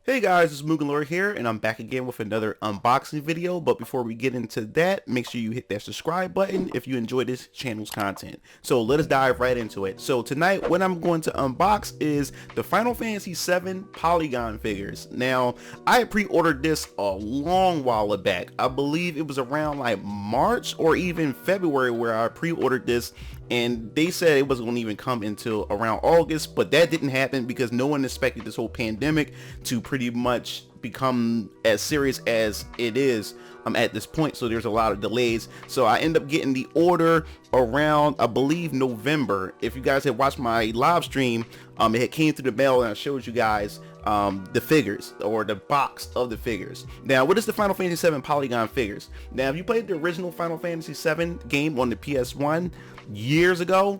Hey guys, it's MugenLord here, and I'm back again with another unboxing video. But before we get into that, make sure you hit that subscribe button if you enjoy this channel's content. So let us dive right into it. So tonight, what I'm going to unbox is the Final Fantasy VII Polygon figures. Now, I pre-ordered this a long while back. I believe it was around like March or even February where I pre-ordered this, and they said it wasn't going to even come until around August, but that didn't happen because no one expected this whole pandemic to pretty much become as serious as it is at this point. So there's a lot of delays. So I end up getting the order around, I believe, November. If you guys had watched my live stream, it had came through the mail and I showed you guys the figures, or the box of the figures. Now, what is the Final Fantasy VII Polygon figures? Now, if you played the original Final Fantasy VII game on the PS1 years ago,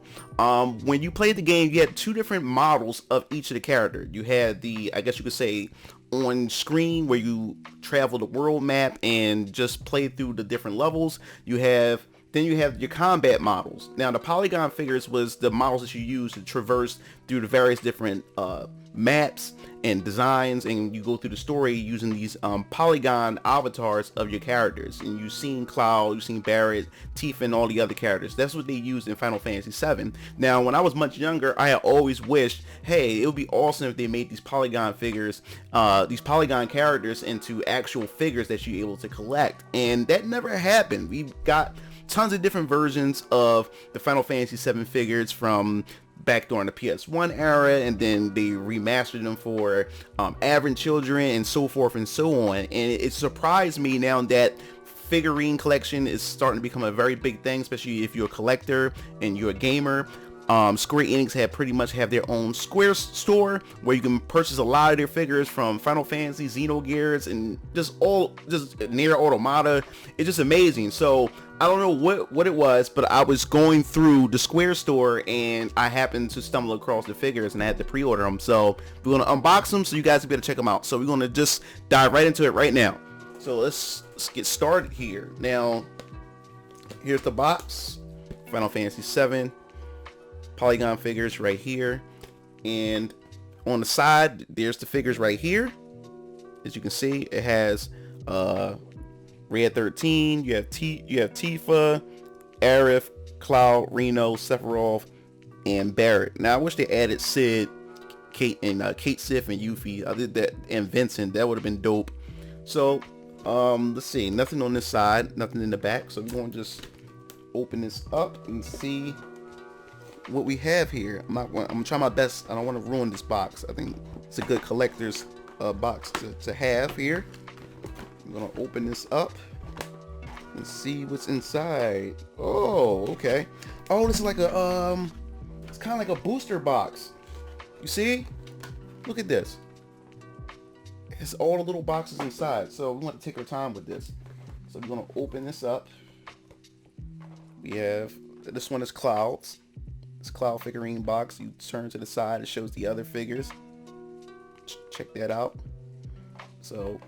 when you played the game, you had two different models of each of the characters. You had the, I guess you could say, on screen where you travel the world map and just play through the different levels. Then you have your combat models. Now, the Polygon figures was the models that you use to traverse through the various different maps and designs, and you go through the story using these polygon avatars of your characters. And you've seen Cloud, you've seen Barrett, Tifa, and all the other characters. That's what they used in Final Fantasy VII. Now, when I was much younger, I had always wished, hey, it would be awesome if they made these polygon figures, these polygon characters into actual figures that you're able to collect. And that never happened. We've got tons of different versions of the Final Fantasy VII figures from back during the PS1 era, and then they remastered them for average children and so forth and so on. And it surprised me now that figurine collection is starting to become a very big thing, especially if you're a collector and you're a gamer. Square Enix pretty much have their own Square store where you can purchase a lot of their figures from Final Fantasy, Xenogears, and just Nier Automata. It's just amazing. So I don't know what it was, but I was going through the Square store and I happened to stumble across the figures and I had to pre-order them. So we're going to unbox them so you guys can be able to check them out. So we're going to just dive right into it right now. So let's get started here. Now, here's the box. Final Fantasy VII Polygon figures right here, and on the side there's the figures right here. As you can see, it has Red 13, you have Tifa, Aerith, Cloud, Reno, Sephiroth, and Barrett. Now I wish they added Sid, Kate, Sif, and Yuffie. I did that, and Vincent. That would have been dope. So let's see, nothing on this side, nothing in the back. So we're going to just open this up and see what we have here. I'm trying my best. I don't want to ruin this box. I think it's a good collector's box to have here. I'm gonna open this up and see what's inside. Oh, okay. Oh, this is like a it's kind of like a booster box. You see? Look at this. It's all the little boxes inside. So we want to take our time with this. So we're gonna open this up. We have, this one is Cloud's. Cloud figurine box. You turn to the side, it shows the other figures. Check that out. So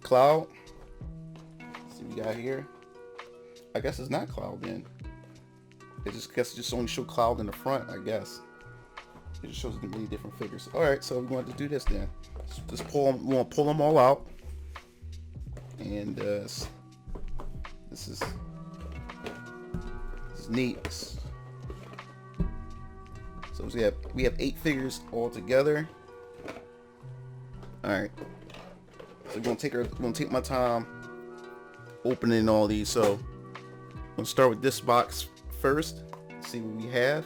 Cloud, let's see what we got here. I guess it's not Cloud then. It just only show Cloud in the front, I guess. It just shows the many different figures. All right, so we want to do this then. Just we want to pull them all out, and this is neat. So we have 8 figures all together. All right. So we're gonna take my time opening all these. So I'm gonna start with this box first. See what we have.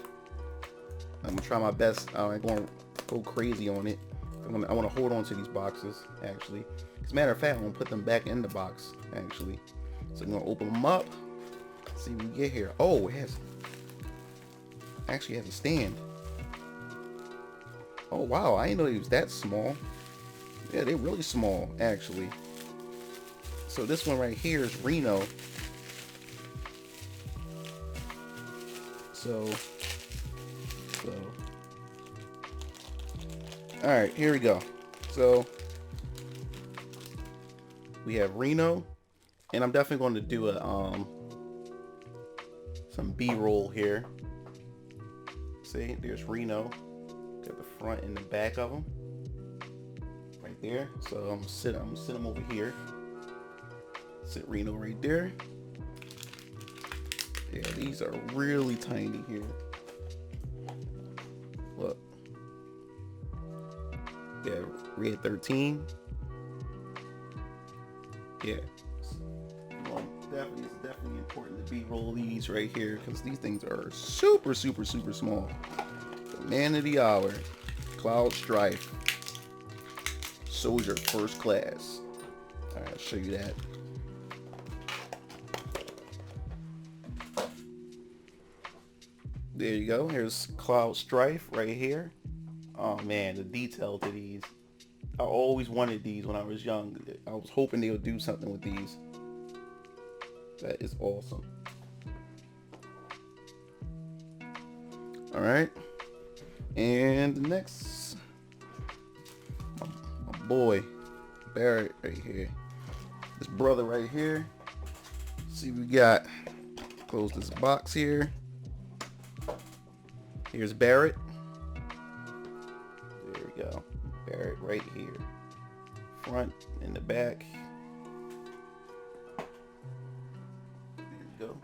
I'm gonna try my best. I ain't gonna go crazy on it. I want to hold on to these boxes actually. As a matter of fact, I'm gonna put them back in the box actually. So I'm gonna open them up. See what we get here. Oh, it actually has a stand. Oh wow, I didn't know it was that small. Yeah, they're really small actually. So this one right here is Reno. So all right, here we go. So we have Reno, and I'm definitely going to do a some B-roll here. See, there's Reno. Got the front and the back of them right right there. So I'm gonna sit him over here. Sit Reno right there. Yeah, these are really tiny here. Look. Yeah, red 13. Yeah. Well, it's definitely important to B-roll these right here because these things are super small. The man of the hour, Cloud Strife, Soldier First Class. All right, I'll show you that. There you go. Here's Cloud Strife right here. Oh man, the detail to these. I always wanted these when I was young. I was hoping they would do something with these. That is awesome. All right. And the next, my boy, Barrett right here. This brother right here. Let's see what we got. Close this box here. Here's Barrett. There we go. Barrett right here. Front and the back. There you go.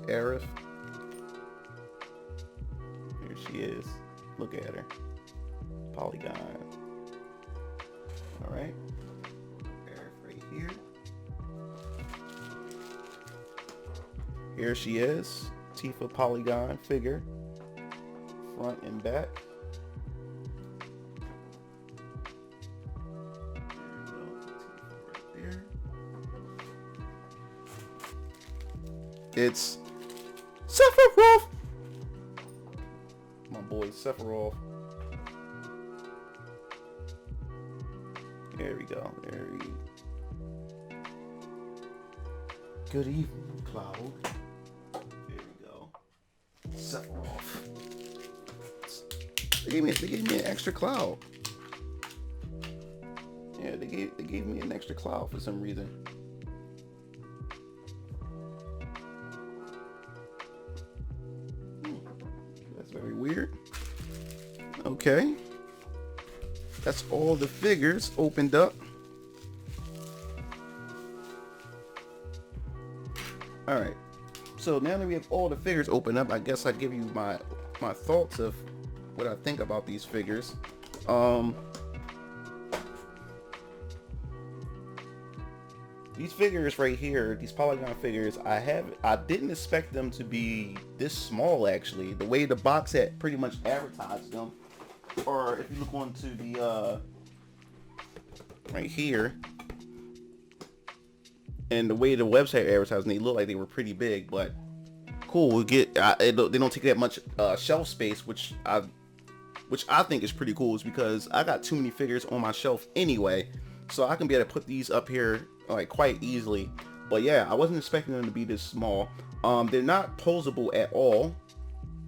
Aerith. Here she is. Look at her. Polygon. Alright. Aerith right here. Here she is. Tifa Polygon figure. Front and back. There you go. Tifa right there. It's Sephiroth! My boy Sephiroth. There we go. There we go. Good evening, Cloud. There we go. Sephiroth. They gave me an extra Cloud. Yeah, they gave me an extra Cloud for some reason. That's very weird. Okay. That's all the figures opened up. Alright. So now that we have all the figures opened up, I guess I'd give you my thoughts of what I think about these figures. These figures right here, these Polygon figures, I didn't expect them to be this small actually. The way the box had pretty much advertised them, or if you look onto the right here, and the way the website advertised them, they look like they were pretty big, but cool. We get they don't take that much shelf space, which I think is pretty cool, is because I got too many figures on my shelf anyway, so I can be able to put these up here like quite easily. But yeah, I wasn't expecting them to be this small. They're not posable at all,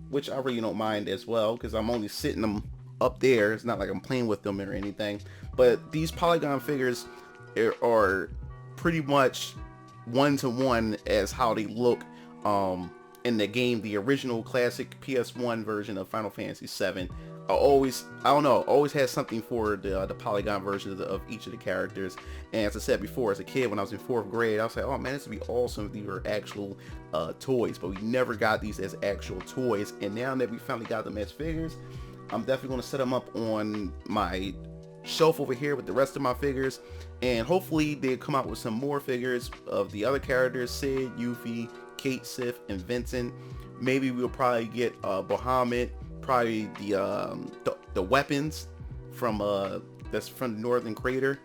which I really don't mind as well, because I'm only sitting them up there. It's not like I'm playing with them or anything. But these Polygon figures are pretty much one-to-one as how they look in the game, the original classic PS1 version of Final Fantasy VII. I don't know, always had something for the Polygon versions of each of the characters. And as I said before, as a kid, when I was in 4th grade, I was like, oh man, this would be awesome if these were actual toys. But we never got these as actual toys. And now that we finally got them as figures, I'm definitely going to set them up on my shelf over here with the rest of my figures. And hopefully they come out with some more figures of the other characters: Sid, Yuffie, Kate, Sif, and Vincent. Maybe we'll probably get Bahamut, probably the weapons from that's from the Northern Crater,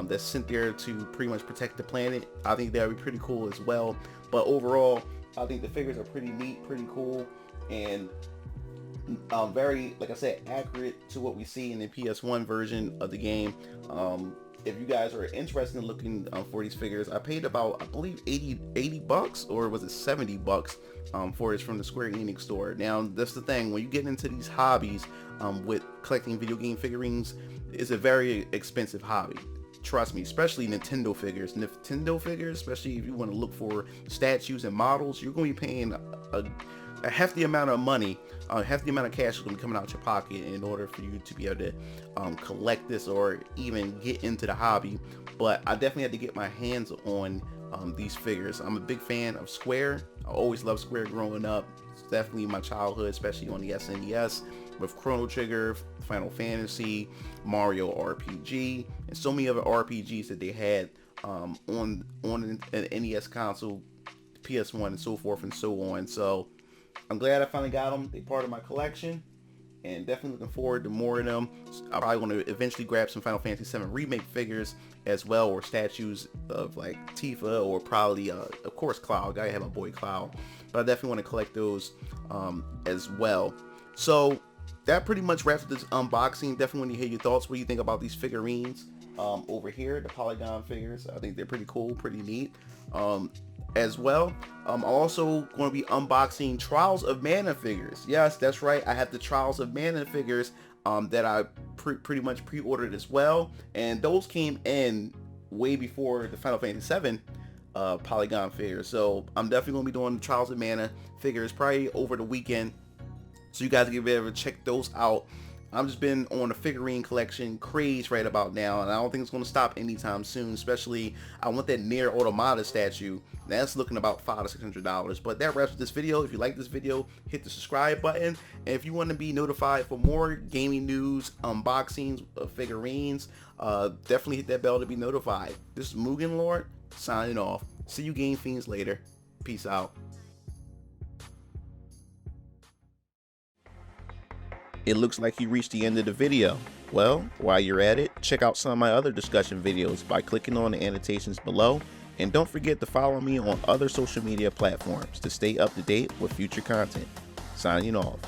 that's sent there to pretty much protect the planet. I think that would be pretty cool as well. But overall, I think the figures are pretty neat, pretty cool, and very, like I said, accurate to what we see in the PS1 version of the game. If you guys are interested in looking for these figures, I paid about, I believe, 80 bucks, or was it 70 bucks for it from the Square Enix store. Now, that's the thing, when you get into these hobbies with collecting video game figurines, it's a very expensive hobby. Trust me, especially Nintendo figures. Especially if you want to look for statues and models, you're going to be paying a hefty amount of money, a hefty amount of cash is going to be coming out your pocket in order for you to be able to collect this or even get into the hobby. But I definitely had to get my hands on these figures. I'm a big fan of Square. I always loved Square growing up. It's definitely my childhood, especially on the SNES with Chrono Trigger, Final Fantasy, Mario RPG, and so many other RPGs that they had on an NES console, PS1, and so forth and so on. So I'm glad I finally got them. They're part of my collection, and definitely looking forward to more of them. I'm probably going to eventually grab some Final Fantasy VII Remake figures as well, or statues of like Tifa, or probably of course Cloud. Gotta have my boy Cloud, but I definitely want to collect those as well. So that pretty much wraps up this unboxing. Definitely want to hear your thoughts. What do you think about these figurines over here, the Polygon figures? I think they're pretty cool, pretty neat. As well, I'm also going to be unboxing Trials of Mana figures. Yes, that's right, I have the Trials of Mana figures that I pretty much pre-ordered as well, and those came in way before the Final Fantasy VII Polygon figures. So I'm definitely going to be doing the Trials of Mana figures probably over the weekend, so you guys can be able to check those out. I've just been on a figurine collection craze right about now, and I don't think it's going to stop anytime soon. Especially, I want that Nier Automata statue. That's looking about $500 to $600. But that wraps up this video. If you like this video, hit the subscribe button. And if you want to be notified for more gaming news, unboxings of figurines, definitely hit that bell to be notified. This is MugenLord signing off. See you game fiends later. Peace out. It looks like you reached the end of the video. Well, while you're at it, check out some of my other discussion videos by clicking on the annotations below, and don't forget to follow me on other social media platforms to stay up to date with future content. Signing off.